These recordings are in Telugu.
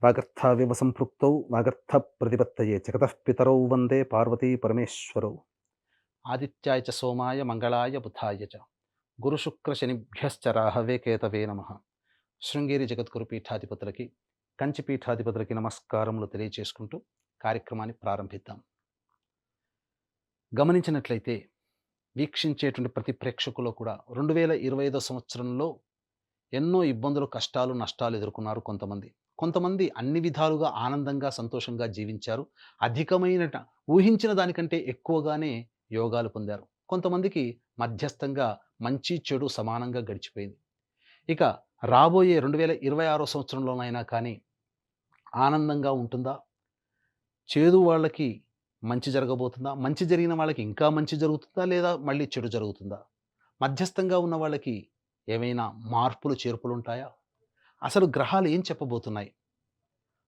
వాగర్థావివ సంపృక్తౌ వాగర్థప్రతిపత్తయే జగతః పితరౌ వందే పార్వతీ పరమేశ్వరౌ. ఆదిత్యాయ చ సోమాయ మంగళాయ బుధాయ చ గురుశుక్రశనిభ్యశ్చ రాహవే కేతవే నమః. శృంగేరి జగద్గురు పీఠాధిపతులకి, కంచి పీఠాధిపతులకి నమస్కారములు తెలియచేసుకుంటూ కార్యక్రమాన్ని ప్రారంభిద్దాం. గమనించినట్లయితే వీక్షించేటువంటి ప్రతి ప్రేక్షకులు కూడా 2025 సంవత్సరంలో ఎన్నో ఇబ్బందులు, కష్టాలు, నష్టాలు ఎదుర్కొన్నారు కొంతమంది అన్ని విధాలుగా ఆనందంగా, సంతోషంగా జీవించారు. అధికమైన ఊహించిన దానికంటే ఎక్కువగానే యోగాలు పొందారు. కొంతమందికి మధ్యస్థంగా మంచి, చెడు సమానంగా గడిచిపోయింది. ఇక రాబోయే 2026 సంవత్సరంలోనైనా కానీ ఆనందంగా ఉంటుందా? చేదు వాళ్ళకి మంచి జరగబోతుందా? మంచి జరిగిన వాళ్ళకి ఇంకా మంచి జరుగుతుందా? లేదా మళ్ళీ చెడు జరుగుతుందా? మధ్యస్థంగా ఉన్న వాళ్ళకి ఏమైనా మార్పులు, చేర్పులుంటాయా? అసలు గ్రహాలు ఏం చెప్పబోతున్నాయి?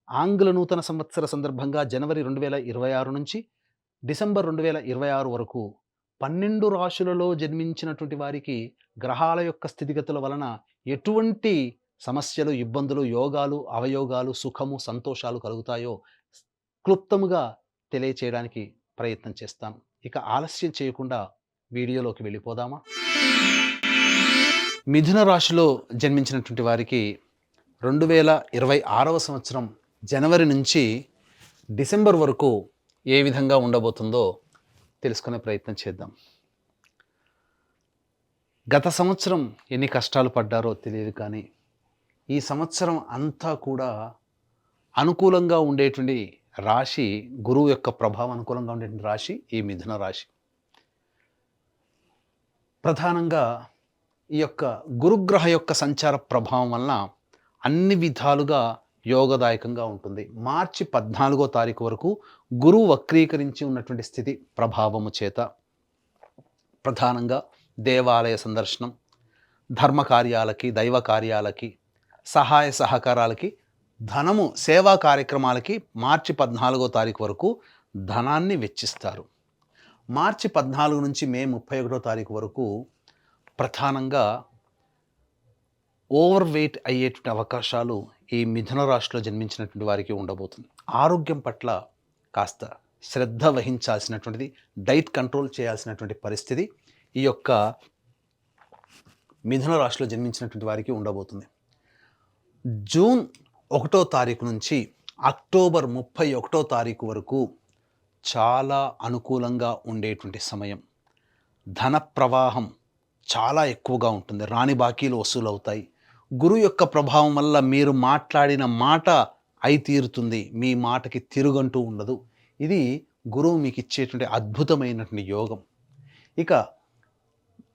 ఆంగ్ల నూతన సంవత్సర సందర్భంగా జనవరి 2026 నుంచి డిసెంబర్ 2026 వరకు 12 రాశులలో జన్మించినటువంటి వారికి గ్రహాల యొక్క స్థితిగతుల వలన ఎటువంటి సమస్యలు, ఇబ్బందులు, యోగాలు, అవయోగాలు, సుఖము, సంతోషాలు కలుగుతాయో క్లుప్తముగా తెలియచేయడానికి ప్రయత్నం చేస్తాను. ఇక ఆలస్యం చేయకుండా వీడియోలోకి వెళ్ళిపోదామా? మిథున రాశిలో జన్మించినటువంటి వారికి 2026 సంవత్సరం జనవరి నుంచి డిసెంబర్ వరకు ఏ విధంగా ఉండబోతుందో తెలుసుకునే ప్రయత్నం చేద్దాం. గత సంవత్సరం ఎన్ని కష్టాలు పడ్డారో తెలియదు, కానీ ఈ సంవత్సరం అంతా కూడా అనుకూలంగా ఉండేటువంటి రాశి, గురువు యొక్క ప్రభావం అనుకూలంగా ఉండేటువంటి రాశి ఈ మిథున రాశి. ప్రధానంగా ఈ యొక్క గురుగ్రహ యొక్క సంచార ప్రభావం వలన అన్ని విధాలుగా యోగదాయకంగా ఉంటుంది. మార్చి 14వ తారీఖు వరకు గురువు వక్రీకరించి ఉన్నటువంటి స్థితి ప్రభావము చేత ప్రధానంగా దేవాలయ సందర్శనం, ధర్మ కార్యాలకి, దైవ కార్యాలకి, సహాయ సహకారాలకి, ధనము, సేవా కార్యక్రమాలకి మార్చి 14వ తారీఖు వరకు ధనాన్ని వెచ్చిస్తారు. మార్చి 14 నుంచి మే 31వ తారీఖు వరకు ప్రధానంగా ఓవర్ వెయిట్ అయ్యేటువంటి అవకాశాలు ఈ మిథున రాశిలో జన్మించినటువంటి వారికి ఉండబోతుంది. ఆరోగ్యం పట్ల కాస్త శ్రద్ధ వహించాల్సినటువంటిది, డైట్ కంట్రోల్ చేయాల్సినటువంటి పరిస్థితి ఈ యొక్క మిథున రాశిలో జన్మించినటువంటి వారికి ఉండబోతుంది. జూన్ 1వ తారీఖు నుంచి అక్టోబర్ 31వ తారీఖు వరకు చాలా అనుకూలంగా ఉండేటువంటి సమయం. ధన ప్రవాహం చాలా ఎక్కువగా ఉంటుంది. రాని బాకీలు వసూలు అవుతాయి. గురువు యొక్క ప్రభావం వల్ల మీరు మాట్లాడిన మాట అయి తీరుతుంది. మీ మాటకి తిరుగంటూ ఉండదు. ఇది గురువు మీకు ఇచ్చేటువంటి అద్భుతమైనటువంటి యోగం. ఇక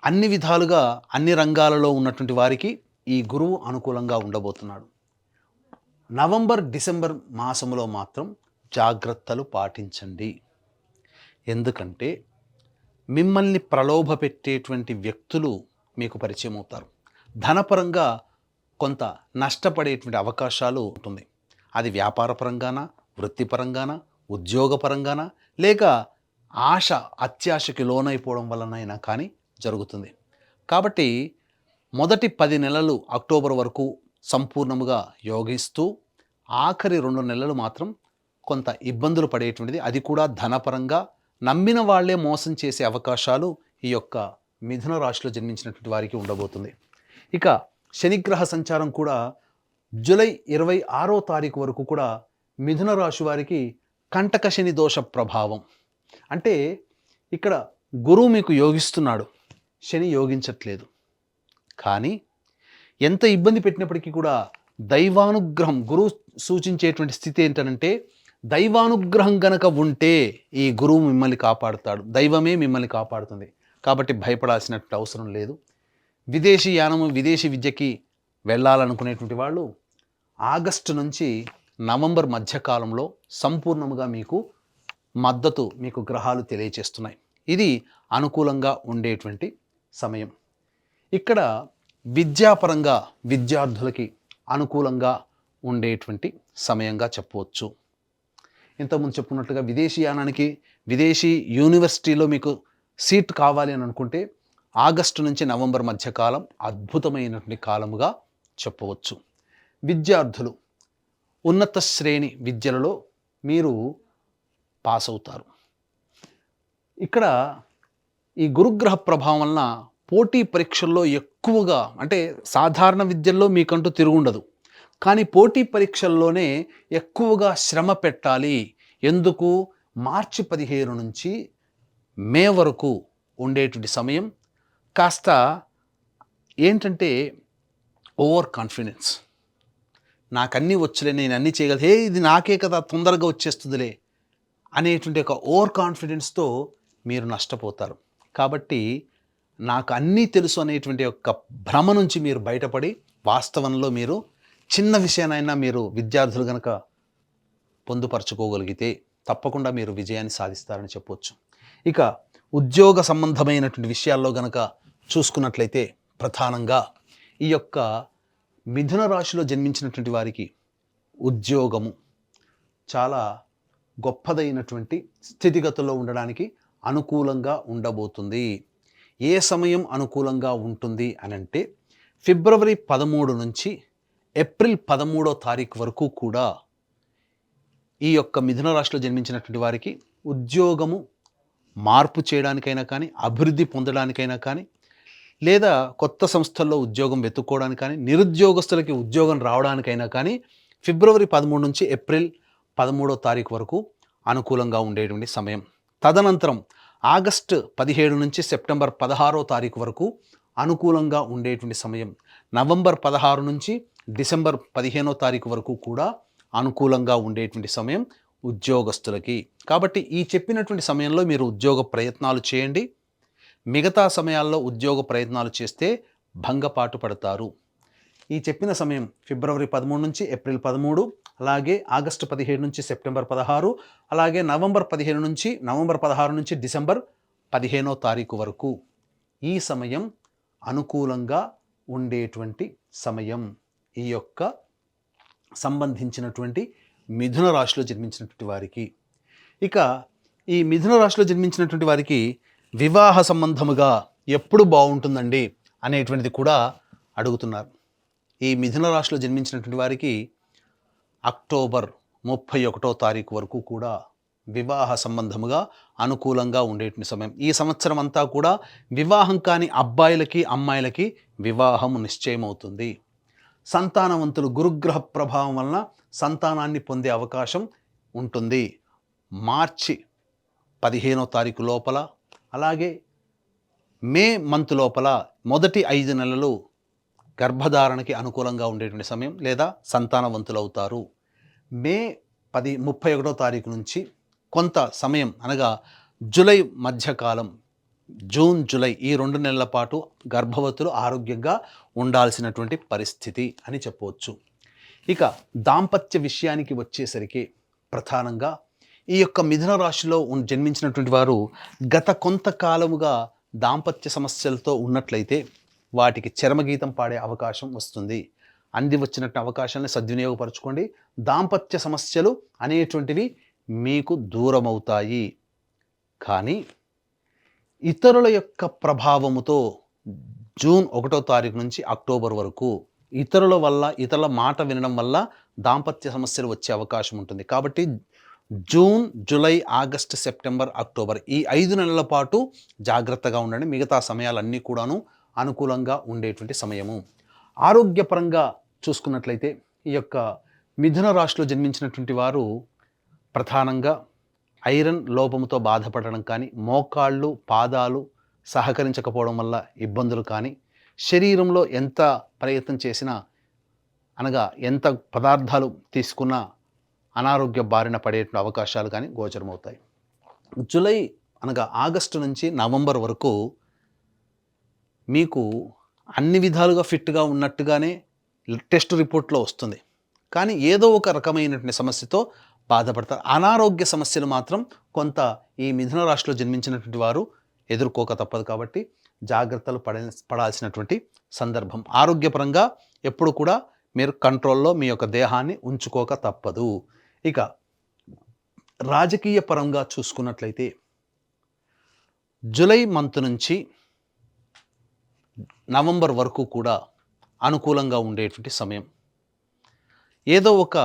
అన్ని విధాలుగా అన్ని రంగాలలో ఉన్నటువంటి వారికి ఈ గురువు అనుకూలంగా ఉండబోతున్నాడు. నవంబర్, డిసెంబర్ మాసములో మాత్రం జాగ్రత్తలు పాటించండి. ఎందుకంటే మిమ్మల్ని ప్రలోభ పెట్టేటువంటి వ్యక్తులు మీకు పరిచయం అవుతారు. ధనపరంగా కొంత నష్టపడేటువంటి అవకాశాలు ఉంటుంది. అది వ్యాపారపరంగానా, వృత్తిపరంగానా, ఉద్యోగపరంగానా, లేక ఆశ, అత్యాశకి లోనైపోవడం వలనైనా కానీ జరుగుతుంది. కాబట్టి మొదటి 10 నెలలు అక్టోబర్ వరకు సంపూర్ణముగా యోగిస్తూ ఆఖరి 2 నెలలు మాత్రం కొంత ఇబ్బందులు పడేటువంటిది. అది కూడా ధనపరంగా నమ్మిన వాళ్లే మోసం చేసే అవకాశాలు ఈ యొక్క మిథున రాశిలో జన్మించినటువంటి వారికి ఉండబోతుంది. ఇక శనిగ్రహ సంచారం కూడా జూలై 26వ తారీఖు వరకు కూడా మిథున రాశి వారికి కంటక శని దోష ప్రభావం. అంటే ఇక్కడ గురువు మీకు యోగిస్తున్నాడు, శని యోగించట్లేదు. కానీ ఎంత ఇబ్బంది పెట్టినప్పటికీ కూడా దైవానుగ్రహం, గురువు సూచించేటువంటి స్థితి ఏంటనంటే దైవానుగ్రహం గనక ఉంటే ఈ గురువు మిమ్మల్ని కాపాడుతాడు. దైవమే మిమ్మల్ని కాపాడుతుంది. కాబట్టి భయపడాల్సినటువంటి అవసరం లేదు. విదేశీ యానము, విదేశీ విద్యకి వెళ్ళాలనుకునేటువంటి వాళ్ళు ఆగస్టు నుంచి నవంబర్ మధ్యకాలంలో సంపూర్ణముగా మీకు మద్దతు, మీకు గ్రహాలు తెలియచేస్తున్నాయి. ఇది అనుకూలంగా ఉండేటువంటి సమయం. ఇక్కడ విద్యాపరంగా విద్యార్థులకి అనుకూలంగా ఉండేటువంటి సమయంగా చెప్పవచ్చు. ఇంతకుముందు చెప్పుకున్నట్లుగా విదేశీ యానానికి, విదేశీ యూనివర్సిటీలో మీకు సీట్ కావాలి అని అనుకుంటే ఆగస్టు నుంచి నవంబర్ మధ్యకాలం అద్భుతమైనటువంటి కాలముగా చెప్పవచ్చు. విద్యార్థులు ఉన్నత శ్రేణి విద్యలలో మీరు పాస్ అవుతారు. ఇక్కడ ఈ గురుగ్రహ ప్రభావం వలన పోటీ పరీక్షల్లో ఎక్కువగా, అంటే సాధారణ విద్యల్లో మీకంటూ తిరుగుండదు, కానీ పోటీ పరీక్షల్లోనే ఎక్కువగా శ్రమ పెట్టాలి. ఎందుకు? మార్చి 15 నుంచి మే వరకు ఉండేటువంటి సమయం కాస్త ఏంటంటే ఓవర్ కాన్ఫిడెన్స్. నాకన్నీ వచ్చలే, నేను అన్నీ చేయగలను, ఇది నాకే కదా తొందరగా వచ్చేస్తుందిలే అనేటువంటి ఒక ఓవర్ కాన్ఫిడెన్స్తో మీరు నష్టపోతారు. కాబట్టి నాకు అన్నీ తెలుసు అనేటువంటి ఒక భ్రమ నుంచి మీరు బయటపడి వాస్తవంలో మీరు చిన్న విషయానైనా మీరు విద్యార్థులు కనుక పొందుపరచుకోగలిగితే తప్పకుండా మీరు విజయాన్ని సాధిస్తారని చెప్పవచ్చు. ఇక ఉద్యోగ సంబంధమైనటువంటి విషయాల్లో గనక చూసుకున్నట్లయితే ప్రధానంగా ఈ యొక్క మిథున రాశిలో జన్మించినటువంటి వారికి ఉద్యోగము చాలా గొప్పదైనటువంటి స్థితిగతుల్లో ఉండడానికి అనుకూలంగా ఉండబోతుంది. ఏ సమయం అనుకూలంగా ఉంటుంది అనంటే ఫిబ్రవరి 13 నుంచి ఏప్రిల్ 13వ తారీఖు వరకు కూడా ఈ యొక్క మిథున రాశిలో జన్మించినటువంటి వారికి ఉద్యోగము మార్పు చేయడానికైనా కానీ, అభివృద్ధి పొందడానికైనా కానీ, లేదా కొత్త సంస్థల్లో ఉద్యోగం వెతుక్కోవడానికి కానీ, నిరుద్యోగస్తులకి ఉద్యోగం రావడానికైనా కానీ ఫిబ్రవరి 13 నుంచి ఏప్రిల్ 13వ తారీఖు వరకు అనుకూలంగా ఉండేటువంటి సమయం. తదనంతరం ఆగస్టు 17 నుంచి సెప్టెంబర్ 16వ తారీఖు వరకు అనుకూలంగా ఉండేటువంటి సమయం. నవంబర్ 16 నుంచి డిసెంబర్ 15వ తారీఖు వరకు కూడా అనుకూలంగా ఉండేటువంటి సమయం ఉద్యోగస్తులకి. కాబట్టి ఈ చెప్పినటువంటి సమయంలో మీరు ఉద్యోగ ప్రయత్నాలు చేయండి. మిగతా సమయాల్లో ఉద్యోగ ప్రయత్నాలు చేస్తే భంగపాటు పడతారు. ఈ చెప్పిన సమయం ఫిబ్రవరి 13 నుంచి ఏప్రిల్ 13, అలాగే ఆగస్టు 17 నుంచి సెప్టెంబర్ 16, అలాగే నవంబర్ 16 నుంచి డిసెంబర్ 15వ తారీఖు వరకు ఈ సమయం అనుకూలంగా ఉండేటువంటి సమయం ఈ యొక్క సంబంధించినటువంటి మిథున రాశిలో జన్మించినటువంటి వారికి. ఇక ఈ మిథున రాశిలో జన్మించినటువంటి వారికి వివాహ సంబంధముగా ఎప్పుడు బాగుంటుందండి అనేటువంటిది కూడా అడుగుతున్నారు. ఈ మిథున రాశిలో జన్మించినటువంటి వారికి అక్టోబర్ 31వ తారీఖు వరకు కూడా వివాహ సంబంధముగా అనుకూలంగా ఉండేటువంటి సమయం. ఈ సంవత్సరం అంతా కూడా వివాహం కాని అబ్బాయిలకి అమ్మాయిలకి వివాహం నిశ్చయమవుతుంది. సంతానవంతులు గురుగ్రహ ప్రభావం వలన సంతానాన్ని పొందే అవకాశం ఉంటుంది. మార్చి 15వ తారీఖు లోపల, అలాగే మే మంత్ లోపల మొదటి 5 నెలలు గర్భధారణకి అనుకూలంగా ఉండేటువంటి సమయం, లేదా సంతానవంతులు అవుతారు. మే 31వ తారీఖు నుంచి కొంత సమయం, అనగా జూలై మధ్యకాలం, జూన్ జూలై ఈ 2 నెలల పాటు గర్భవతులు ఆరోగ్యంగా ఉండాల్సినటువంటి పరిస్థితి అని చెప్పవచ్చు. ఇక దాంపత్య విషయానికి వచ్చేసరికి ప్రధానంగా ఈ యొక్క మిథున రాశిలో జన్మించినటువంటి వారు గత కొంతకాలముగా దాంపత్య సమస్యలతో ఉన్నట్లయితే వాటికి చరమగీతం పాడే అవకాశం వస్తుంది. అంది వచ్చినట్టు అవకాశాన్ని సద్వినియోగపరచుకోండి. దాంపత్య సమస్యలు అనేటువంటివి మీకు దూరమవుతాయి. కానీ ఇతరుల యొక్క ప్రభావముతో జూన్ 1వ తారీఖు నుంచి అక్టోబర్ వరకు ఇతరుల వల్ల, ఇతరుల మాట వినడం వల్ల దాంపత్య సమస్యలు వచ్చే అవకాశం ఉంటుంది. కాబట్టి June, July, August, September, October ఈ 5 నెలల పాటు జాగ్రత్తగా ఉండండి. మిగతా సమయాలన్నీ కూడాను అనుకూలంగా ఉండేటువంటి సమయము. ఆరోగ్యపరంగా చూసుకున్నట్లయితే ఈ యొక్క మిథున రాశిలో జన్మించినటువంటి వారు ప్రధానంగా ఐరన్ లోపముతో బాధపడడం కానీ, మోకాళ్ళు, పాదాలు సహకరించకపోవడం వల్ల ఇబ్బందులు కానీ, శరీరంలో ఎంత ప్రయత్నం చేసినా, అనగా ఎంత పదార్థాలు తీసుకున్నా అనారోగ్య బారిన పడేటువంటి అవకాశాలు కానీ గోచరమవుతాయి. జూలై అనగా ఆగస్టు నుంచి నవంబర్ వరకు మీకు అన్ని విధాలుగా ఫిట్గా ఉన్నట్టుగానే టెస్ట్ రిపోర్ట్లో వస్తుంది. కానీ ఏదో ఒక రకమైనటువంటి సమస్యతో బాధపడతారు. అనారోగ్య సమస్యలు మాత్రం కొంత ఈ మిథున రాశిలో జన్మించినటువంటి వారు ఎదుర్కోక తప్పదు. కాబట్టి జాగ్రత్తలు పడాల్సినటువంటి సందర్భం. ఆరోగ్యపరంగా ఎప్పుడు కూడా మీరు కంట్రోల్లో మీ యొక్క దేహాన్ని ఉంచుకోక తప్పదు. ఇక రాజకీయ పరంగా చూసుకున్నట్లయితే జూలై మంత్ నుంచి నవంబర్ వరకు కూడా అనుకూలంగా ఉండేటువంటి సమయం. ఏదో ఒక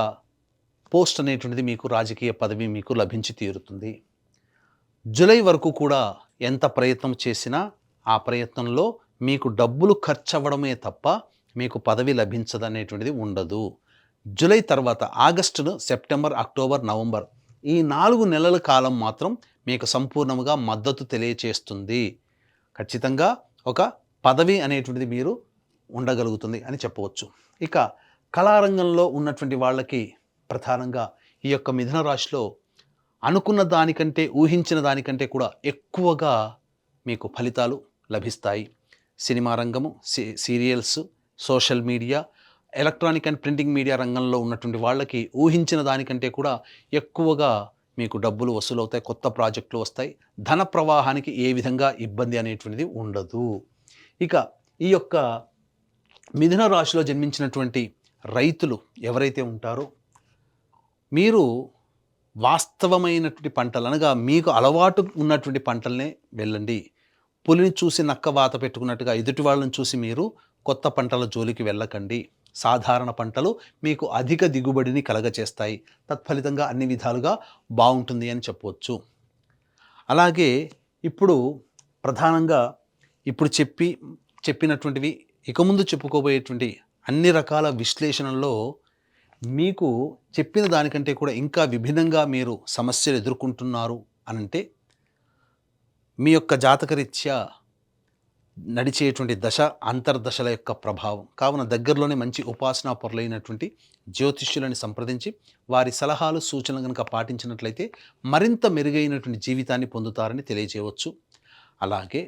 పోస్ట్ అనేటువంటిది మీకు రాజకీయ పదవి మీకు లభించి తీరుతుంది. జూలై వరకు కూడా ఎంత ప్రయత్నం చేసినా ఆ ప్రయత్నంలో మీకు డబ్బులు ఖర్చవ్వడమే తప్ప మీకు పదవి లభించదనేటువంటిది ఉండదు. జూలై తర్వాత ఆగస్టును, సెప్టెంబర్, అక్టోబర్, నవంబర్ ఈ 4 నెలల కాలం మాత్రం మీకు సంపూర్ణముగా మద్దతు తెలియచేస్తుంది. ఖచ్చితంగా ఒక పదవి అనేటువంటిది మీరు ఉండగలుగుతుంది అని చెప్పవచ్చు. ఇక కళారంగంలో ఉన్నటువంటి వాళ్ళకి ప్రధానంగా ఈ యొక్క మిథున రాశిలో అనుకున్న దానికంటే, ఊహించిన దానికంటే కూడా ఎక్కువగా మీకు ఫలితాలు లభిస్తాయి. సినిమా రంగము, serials, social media, electronic and printing media రంగంలో ఉన్నటువంటి వాళ్ళకి ఊహించిన దానికంటే కూడా ఎక్కువగా మీకు డబ్బులు వసూలవుతాయి, కొత్త ప్రాజెక్టులు వస్తాయి, ధన ప్రవాహానికి ఏ విధంగా ఇబ్బంది అనేటువంటిది ఉండదు. ఇక ఈ యొక్క మిథున రాశిలో జన్మించినటువంటి రైతులు ఎవరైతే ఉంటారో మీరు వాస్తవమైనటువంటి పంటలు అనగా మీకు అలవాటు ఉన్నటువంటి పంటలనే వెళ్ళండి. పులిని చూసి నక్క వాత పెట్టుకున్నట్టుగా ఎదుటి వాళ్ళని చూసి మీరు కొత్త పంటల జోలికి వెళ్ళకండి. సాధారణ పంటలు మీకు అధిక దిగుబడిని కలగచేస్తాయి. తత్ఫలితంగా అన్ని విధాలుగా బాగుంటుంది అని చెప్పవచ్చు. అలాగే ఇప్పుడు ప్రధానంగా ఇప్పుడు చెప్పినటువంటివి ఇక ముందు చెప్పుకోబోయేటువంటి అన్ని రకాల విశ్లేషణల్లో మీకు చెప్పిన దానికంటే కూడా ఇంకా విభిన్నంగా మీరు సమస్యలు ఎదుర్కొంటున్నారు అనంటే మీ యొక్క జాతకరీత్యా నడిచేటువంటి దశ అంతర్దశల యొక్క ప్రభావం కావున దగ్గరలోనే మంచి ఉపాసనా పరులైనటువంటి జ్యోతిష్యులని సంప్రదించి వారి సలహాలు సూచనలు కనుక పాటించినట్లయితే మరింత మెరుగైనటువంటి జీవితాన్ని పొందుతారని తెలియజేయవచ్చు. అలాగే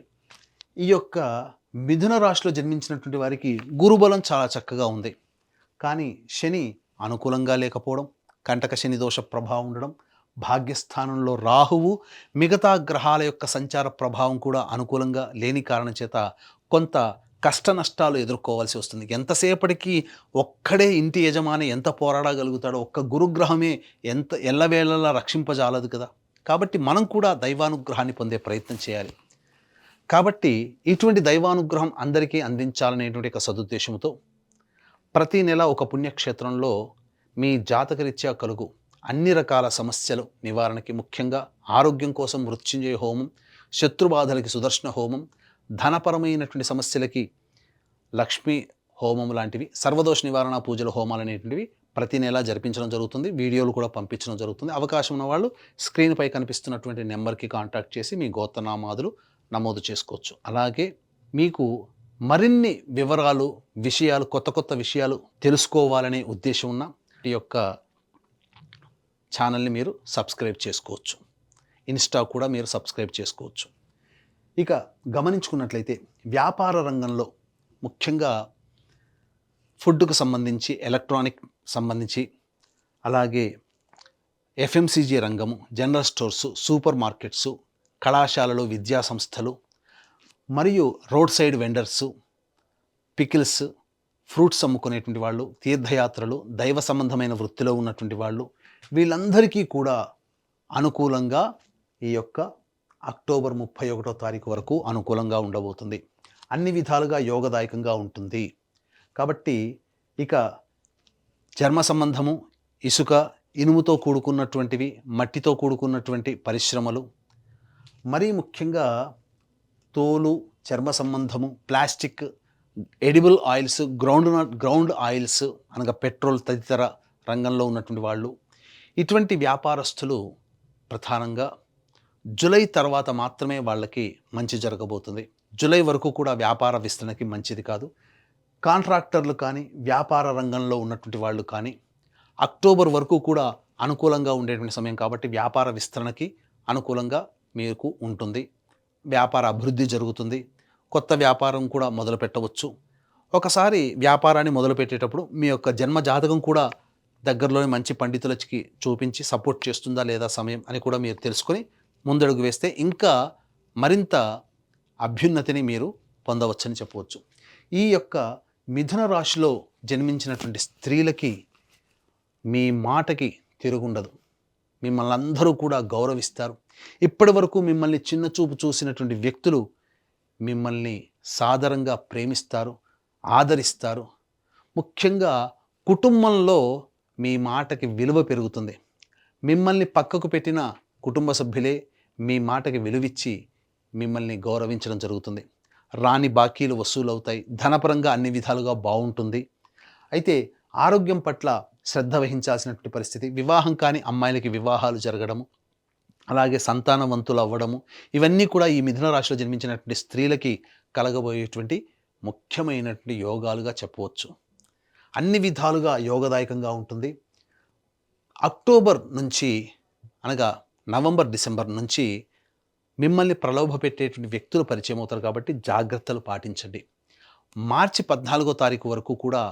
ఈ యొక్క మిథున రాశిలో జన్మించినటువంటి వారికి గురుబలం చాలా చక్కగా ఉంది. కానీ శని అనుకూలంగా లేకపోవడం, కంటక శని దోష ప్రభావం ఉండడం, భాగ్యస్థానంలో రాహువు మిగతా గ్రహాల యొక్క సంచార ప్రభావం కూడా అనుకూలంగా లేని కారణం చేత కొంత కష్ట నష్టాలు ఎదుర్కోవాల్సి వస్తుంది. ఎంతసేపటికి ఒక్కడే ఇంటి యజమాని ఎంత పోరాడగలుగుతాడో ఒక్క గురుగ్రహమే ఎంత ఎల్లవేళలా రక్షింపజాలదు కదా. కాబట్టి మనం కూడా దైవానుగ్రహాన్ని పొందే ప్రయత్నం చేయాలి. కాబట్టి ఇటువంటి దైవానుగ్రహం అందరికీ అందించాలనేటువంటి ఒక సదుద్దేశంతో ప్రతి నెల ఒక పుణ్యక్షేత్రంలో మీ జాతకరీత్యా కలుగు అన్ని రకాల సమస్యలు నివారణకి, ముఖ్యంగా ఆరోగ్యం కోసం మృత్యుంజయ హోమం, శత్రుబాధలకి సుదర్శన హోమం, ధనపరమైనటువంటి సమస్యలకి లక్ష్మీ హోమం లాంటివి, సర్వదోష నివారణ పూజల హోమాలు అనేటువంటివి ప్రతి నెల జరిపించడం జరుగుతుంది. వీడియోలు కూడా పంపించడం జరుగుతుంది. అవకాశం ఉన్న వాళ్ళు స్క్రీన్పై కనిపిస్తున్నటువంటి నెంబర్కి కాంటాక్ట్ చేసి మీ గోత్రనామాదులు నమోదు చేసుకోవచ్చు. అలాగే మీకు మరిన్ని వివరాలు, విషయాలు, కొత్త విషయాలు తెలుసుకోవాలనే ఉద్దేశం ఉన్న ఈ యొక్క ఛానల్ని మీరు సబ్స్క్రైబ్ చేసుకోవచ్చు. ఇన్స్టా కూడా మీరు సబ్స్క్రైబ్ చేసుకోవచ్చు. ఇక గమనించుకున్నట్లయితే వ్యాపార రంగంలో ముఖ్యంగా ఫుడ్కు సంబంధించి, ఎలక్ట్రానిక్ సంబంధించి, అలాగే ఎఫ్ఎంసీజీ రంగము, జనరల్ స్టోర్సు, సూపర్ మార్కెట్సు, కళాశాలలు, విద్యా సంస్థలు మరియు road side vendors, pickles, fruits అమ్ముకునేటువంటి వాళ్ళు, తీర్థయాత్రలు, దైవ సంబంధమైన వృత్తిలో ఉన్నటువంటి వాళ్ళు, వీళ్ళందరికీ కూడా అనుకూలంగా ఈ యొక్క అక్టోబర్ 31వ తారీఖు వరకు అనుకూలంగా ఉండబోతుంది. అన్ని విధాలుగా యోగదాయకంగా ఉంటుంది. కాబట్టి ఇక చర్మ సంబంధము, ఇసుక, ఇనుముతో కూడుకున్నటువంటివి, మట్టితో కూడుకున్నటువంటి పరిశ్రమలు, మరీ ముఖ్యంగా తోలు, చర్మ సంబంధము, plastic, edible oils, ground oils అనగా పెట్రోల్ తదితర రంగంలో ఉన్నటువంటి వాళ్ళు, ఇటువంటి వ్యాపారస్తులు ప్రధానంగా జూలై తర్వాత మాత్రమే వాళ్ళకి మంచి జరగబోతుంది. జూలై వరకు కూడా వ్యాపార విస్తరణకి మంచిది కాదు. కాంట్రాక్టర్లు కానీ, వ్యాపార రంగంలో ఉన్నటువంటి వాళ్ళు కానీ అక్టోబర్ వరకు కూడా అనుకూలంగా ఉండేటువంటి సమయం కాబట్టి వ్యాపార విస్తరణకి అనుకూలంగా మీకు ఉంటుంది. వ్యాపార అభివృద్ధి జరుగుతుంది. కొత్త వ్యాపారం కూడా మొదలు పెట్టవచ్చు. ఒకసారి వ్యాపారాన్ని మొదలుపెట్టేటప్పుడు మీ యొక్క జన్మ జాతకం కూడా దగ్గరలోని మంచి పండితులకి చూపించి సపోర్ట్ చేస్తుందా లేదా సమయం అని కూడా మీరు తెలుసుకొని ముందడుగు వేస్తే ఇంకా మరింత అభ్యున్నతిని మీరు పొందవచ్చని చెప్పవచ్చు. ఈ యొక్క మిథున రాశిలో జన్మించినటువంటి స్త్రీలకి మీ మాటకి తిరుగుండదు. మిమ్మల్ని అందరూ కూడా గౌరవిస్తారు. ఇప్పటి వరకు మిమ్మల్ని చిన్న చూపు చూసినటువంటి వ్యక్తులు మిమ్మల్ని సాదరంగా ప్రేమిస్తారు, ఆదరిస్తారు. ముఖ్యంగా కుటుంబంలో మీ మాటకి విలువ పెరుగుతుంది. మిమ్మల్ని పక్కకు పెట్టిన కుటుంబ సభ్యులే మీ మాటకి విలువిచ్చి మిమ్మల్ని గౌరవించడం జరుగుతుంది. రాని బాకీలు వసూలవుతాయి. ధనపరంగా అన్ని విధాలుగా బావుంటుంది. అయితే ఆరోగ్యం పట్ల శ్రద్ధ వహించాల్సినటువంటి పరిస్థితి. వివాహం కాని అమ్మాయిలకి వివాహాలు జరగడము, అలాగే సంతానవంతులు అవ్వడము, ఇవన్నీ కూడా ఈ మిథున రాశిలో జన్మించినటువంటి స్త్రీలకి కలగబోయేటువంటి ముఖ్యమైనటువంటి యోగాలుగా చెప్పవచ్చు. అన్ని విధాలుగా యోగదాయకంగా ఉంటుంది. అక్టోబర్ నుంచి అనగా నవంబర్, డిసెంబర్ నుంచి మిమ్మల్ని ప్రలోభపెట్టేటువంటి వ్యక్తులు పరిచయం అవుతారు కాబట్టి జాగ్రత్తలు పాటించండి. మార్చి 14వ తారీఖు వరకు కూడా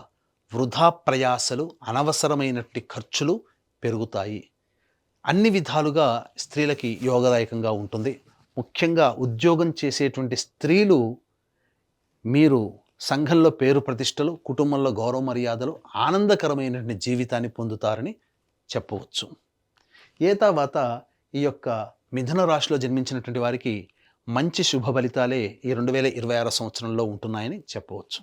వృధా ప్రయాసలు, అనవసరమైనటువంటి ఖర్చులు పెరుగుతాయి. అన్ని విధాలుగా స్త్రీలకి యోగదాయకంగా ఉంటుంది. ముఖ్యంగా ఉద్యోగం చేసేటువంటి స్త్రీలు మీరు సంఘంలో పేరు ప్రతిష్టలు, కుటుంబంలో గౌరవ మర్యాదలు, ఆనందకరమైనటువంటి జీవితాన్ని పొందుతారని చెప్పవచ్చు. తర్వాత ఈ యొక్క మిథున రాశిలో జన్మించినటువంటి వారికి మంచి శుభ ఫలితాలే ఈ 2026 సంవత్సరంలో ఉంటున్నాయని చెప్పవచ్చు.